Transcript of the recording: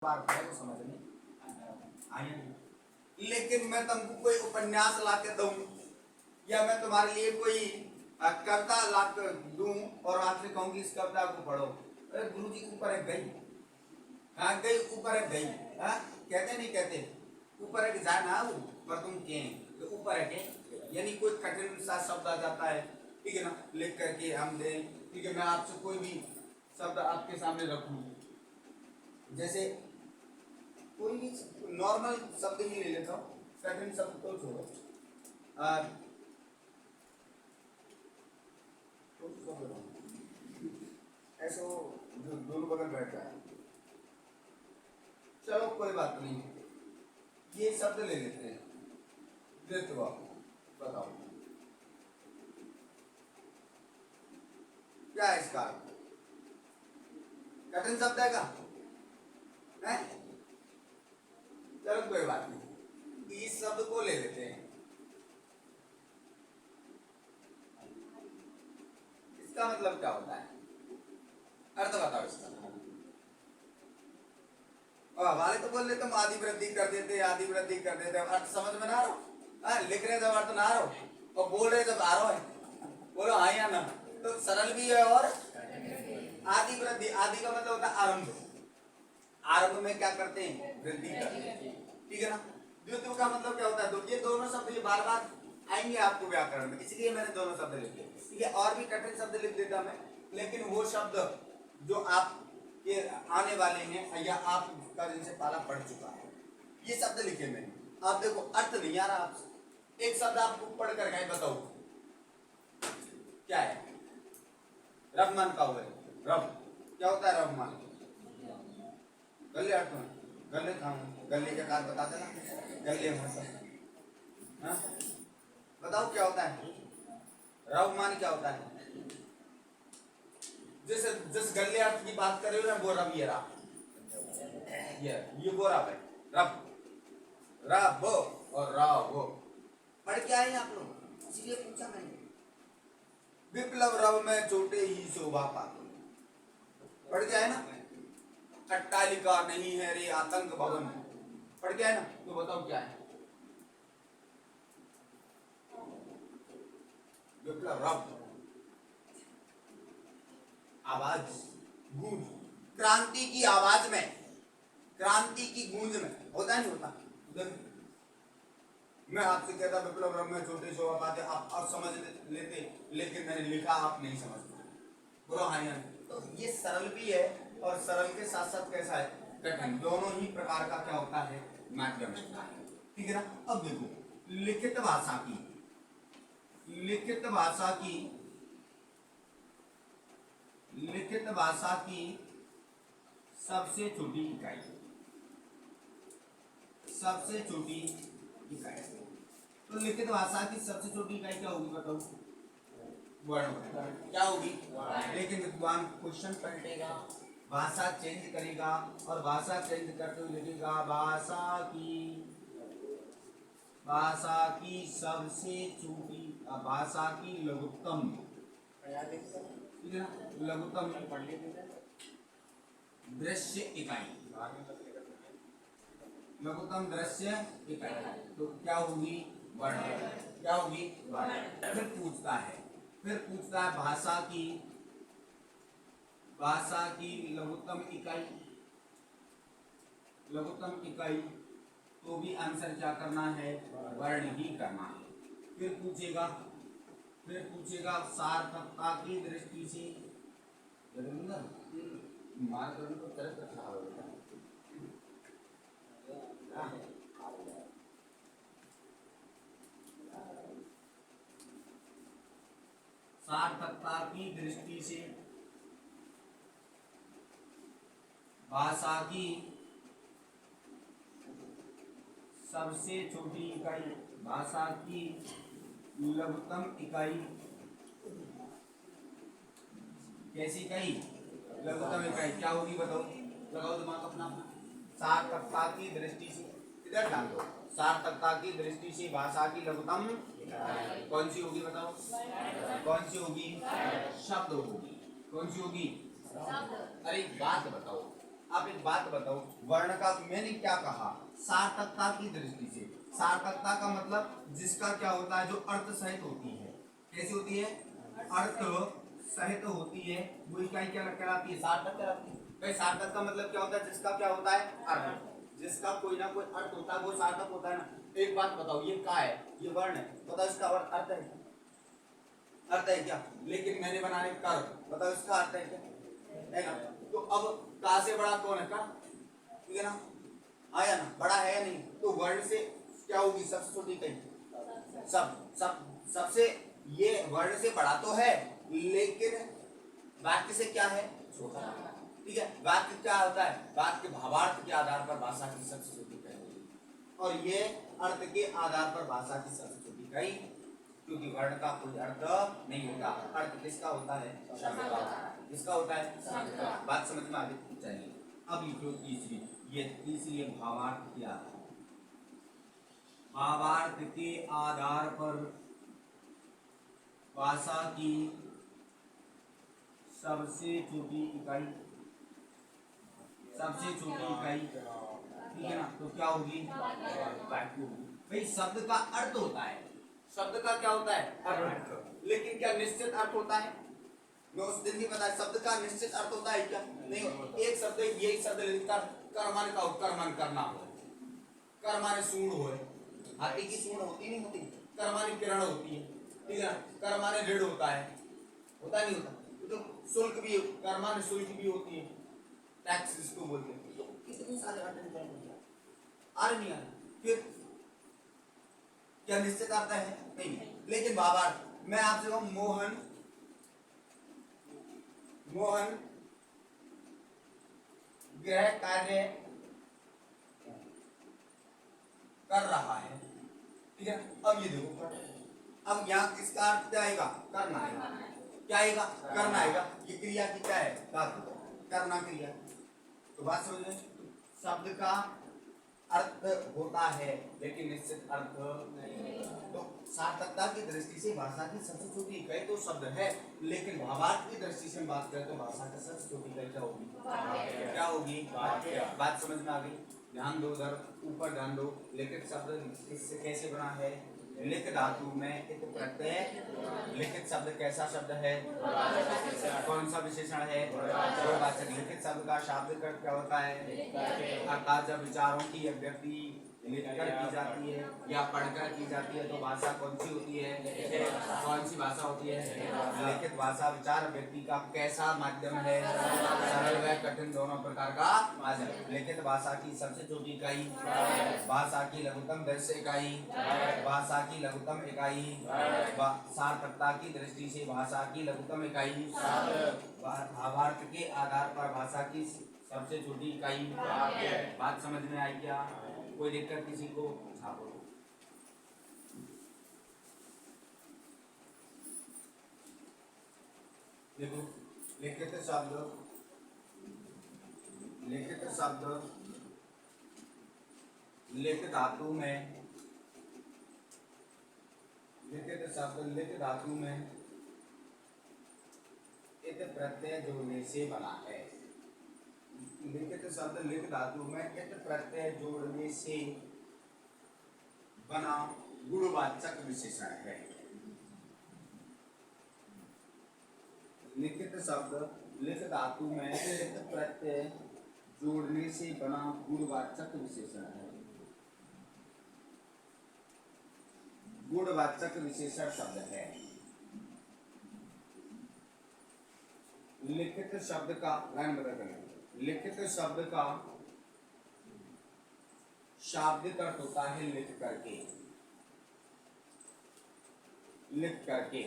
बात है वो समझ में आई। लेकिन मैं तुमको कोई उपन्यास ला के दूं या मैं तुम्हारे लिए कोई कविता ला कर दूं और आपसे कहूं कि इस कविता को पढ़ो, अरे गुरु जी ऊपर है गई, हाँ गई ऊपर है गई, हाँ कहते नहीं कहते ऊपर है जाए ना वो पर तुम के तो ऊपर है के, यानी कोई कठिन सा शब्द आ जाता है, ठीक है ना, लिख करके हम दें, ठीक है। मैं आपसे कोई भी शब्द आपके सामने रखूं, जैसे कोई भी नॉर्मल शब्द ही ले लेता हूँ, कठिन शब्द तो छोड़ो, ऐसे जो दोनों बगल बैठ रहा है, चलो कोई बात नहीं, ये शब्द ले लेते हैं, द्वित्व, बताओ क्या है इसका? कठिन शब्द है का? चलो कोई बात नहीं, इस शब्द को ले लेते हैं, इसका मतलब क्या होता है, अर्थ बताओ इसका। वाले तो बोल लेते हम आदि वृद्धि कर देते, आदि वृद्धि कर देते, अर्थ समझ में ना आ रहा, लिख रहे जब अर्थ ना आ रहा और बोल रहे जब आ रहा है, बोलो हाँ या ना, तो सरल भी है और आदि वृद्धि, आदि का मतलब होता है आरंभ, आरंभ में क्या करते हैं, वृद्धि करते हैं, ठीक है ना। द्वित्व का मतलब क्या होता है, ये दोनों शब्द ये बार बार आएंगे आपको व्याकरण में, इसलिए मैंने दोनों शब्द लिखे, ठीक है। और भी कठिन शब्द लिख देता मैं, लेकिन वो शब्द जो आप ये आने वाले हैं या आपका जिनसे पाला पड़ चुका है, ये शब्द लिखे मैंने। आप देखो अर्थ नहीं आ रहा आपसे, एक शब्द आपको पढ़ कर गए, बताओ क्या है? रवमान का हुआ है, रव क्या होता है? रवमान गले, अर्थ में गले था, गले के कार बता देना, गले मतलब, हाँ बताओ क्या होता है? रवमान क्या होता है? जिस गले अर्थ की बात कर रहे हो ना, वो रब, ये रब, ये वो रब है, रब, रब और रब पढ़ के आए आप लोग, इसलिए पूछा मैंने। विप्लव रब में छोटे ही शोभा पाते, पढ़ के आए ना। अट्टालिका नहीं है रे आतंक भवन, पढ़ के आए ना, तो बताओ क्या है? विप्लव रब, आवाज, गूंज, क्रांति की आवाज में, क्रांति की गूंज में, होता नहीं होता? मैं आपसे कहता विप्लव रब में छोटे शोभा पाते, आप समझ लेते, लेकिन मैंने लिखा आप नहीं समझते, बोलो हाँ या नहीं। तो ये सरल भी है और सरल के साथ साथ कैसा है, कठिन, दोनों ही प्रकार का क्या होता है, माध्यम होता है, ठीक है ना। अब देखो लिखित भाषा की, लिखित भाषा की, लिखित भाषा की सबसे छोटी इकाई, सबसे छोटी इकाई, तो लिखित भाषा की सबसे छोटी इकाई क्या होगी बताओ? वर्ण, क्या होगी? लेकिन विद्वान क्वेश्चन पलटेगा, भाषा चेंज करेगा और भाषा चेंज करते हुए लिखेगा भाषा की सबसे छोटी, भाषा की लघुत्तम, लघुत्तम दृश्य इकाई, लघुत्तम दृश्य इकाई, तो क्या होगी? वर्ण, क्या होगी? वर्ण। फिर पूछता है भाषा की लघुत्तम इकाई, लघुत्तम इकाई, तो भी आंसर क्या करना है? वर्ण ही करना है। फिर पूछेगा सार्थकता की दृष्टि से, मार्ग तो चरित्र खराब होता है, सार्थकता की दृष्टि से भाषा की सबसे छोटी इकाई, भाषा की लघुत्तम इकाई, कैसी इकाई? लघुत्तम इकाई क्या होगी बताओ? लगाओ दिमाग अपना। सार्थकता की दृष्टि से, इधर डाल दो, सार्थकता की दृष्टि से भाषा की लघुत्तम कौन सी होगी बताओ? कौन सी होगी? शब्द होगी। कौन सी होगी? अरे बात बताओ, आप एक बात बताओ, वर्ण का मैंने क्या कहा, सार्थकता की दृष्टि से। सार्थकता का मतलब जिसका क्या होता है, जो अर्थ सहित होती है। कैसी होती है? अर्थ सहित होती है, वो इकाई क्या कहलाती है? सार्थक कहलाती है। भाई सार्थक का मतलब क्या होता है? जिसका क्या होता है? अर्थ। जिसका कोई ना कोई अर्थ होता है वो सार्थक होता है ना। एक बात बताओ, ये का है? ये वर्ण है, बताओ इसका अर्थ है? अर्थ है क्या? लेकिन मैंने बनाने कर, बताओ इसका अर्थ है क्या? है ना। तो अब का से बड़ा कौन है? का, ठीक है ना, आया ना, बड़ा है या नहीं? तो वर्ण से क्या होगी? सबसे छोटी कहीं सबसे, ये वर्ण से बड़ा तो है, लेकिन वाक्य से क्या है? छोटा। ठीक है, वाक्य क्या होता है? वाक्य भावार्थ के आधार पर भाषा की सबसे छोटी कहीं, और ये अर्थ के आधार पर भाषा की सबसे छोटी कहीं, क्योंकि वर्ण का कोई अर्थ नहीं होता। अर्थ किसका होता है? शब्द का। किसका होता है? शब्द का। बात समझ में आ गई? चलिए अब लिखो तीसरी, ये तीसरी है भावार्थ के आधार। भावार्थ के आधार पर भाषा की सबसे छोटी इकाई, सबसे छोटी इकाई, ठीक है ना, तो क्या होगी? वाक्य होगी। भाई शब्द का अर्थ होता है, शब्द का क्या होता है? अर्थ। लेकिन क्या निश्चित अर्थ होता है? मैं उस दिन भी बताया, शब्द का निश्चित अर्थ होता है क्या? नहीं। एक शब्द, यही शब्द लेकर कर्मन का उपकर्मन करना हो, कर्माने सूंड हो, हाथी की सूंड होती नहीं होती, कर्माने किरण होती है, ठीक है ना, कर्माने ऋण होता है, होता नहीं होता? तो शुल्क भी, कर्माने शुल्क भी होती है, टैक्स जिसको बोलते हैं। तो कितने सारे अर्थ निकल आ रहे नहीं आ रहे? फिर क्या निश्चित अर्थ है? नहीं। लेकिन भावार्थ, मैं आपसे कहूं मोहन गृह कार्य कर रहा है, ठीक है। अब ये देखो, अब यहाँ किसका अर्थ क्या आएगा? करना आएगा। क्या आएगा? करना आएगा। ये क्रिया की क्या है? धातु, करना क्रिया। तो बात समझ में? शब्द का अर्थ होता है लेकिन निश्चित अर्थ नहीं। तो सार्थकता की दृष्टि से भाषा की सबसे छोटी इकाई तो शब्द है, लेकिन भावार्थ की दृष्टि से हम बात करें तो भाषा की सबसे छोटी इकाई क्या होगी? क्या होगी? बात समझ में आ गई? ध्यान दो, उधर ऊपर ध्यान दो। लिखित शब्द इससे कैसे बना है? लिख धातु में इत प्रत्यय। लिखित शब्द कैसा शब्द है? कौन सा विशेषण है? बहुवाचक। लिखित शब्द का शाब्दिक अर्थ क्या होता है? अर्थात जब विचारों की अभिव्यक्ति लिखकर की जाती है या पढ़कर की जाती है तो भाषा कौन सी होती है? कौन सी भाषा होती है? लिखित भाषा विचार व्यक्ति का कैसा माध्यम है? सरल व कठिन दोनों प्रकार का माध्यम। लिखित भाषा की सबसे छोटी इकाई, भाषा की लघुतम 10 इकाई, भाषा की लघुतम इकाई, सार्थकता की दृष्टि से भाषा की लघुतम इकाई, भावार्थ के आधार पर भाषा की सबसे छोटी इकाई। बात समझ में आई क्या? कोई दिक्कत किसी को? छापो। देखो, लिखित शब्द लिख धातु में, लिखित शब्द लिख धातु में इत प्रत्यय जोड़ने से बना है। लिखित शब्द लिख धातु में इत प्रत्यय जोड़ने से बना गुणवाचक विशेषण है। लिखित शब्द लिख धातु में इत प्रत्यय जोड़ने से बना गुणवाचक विशेषण है। गुणवाचक विशेषण शब्द है। लिखित शब्द का लाइन बदल करें। लिखित शब्द का शाब्दिक अर्थ होता है लिख करके, लिख करके।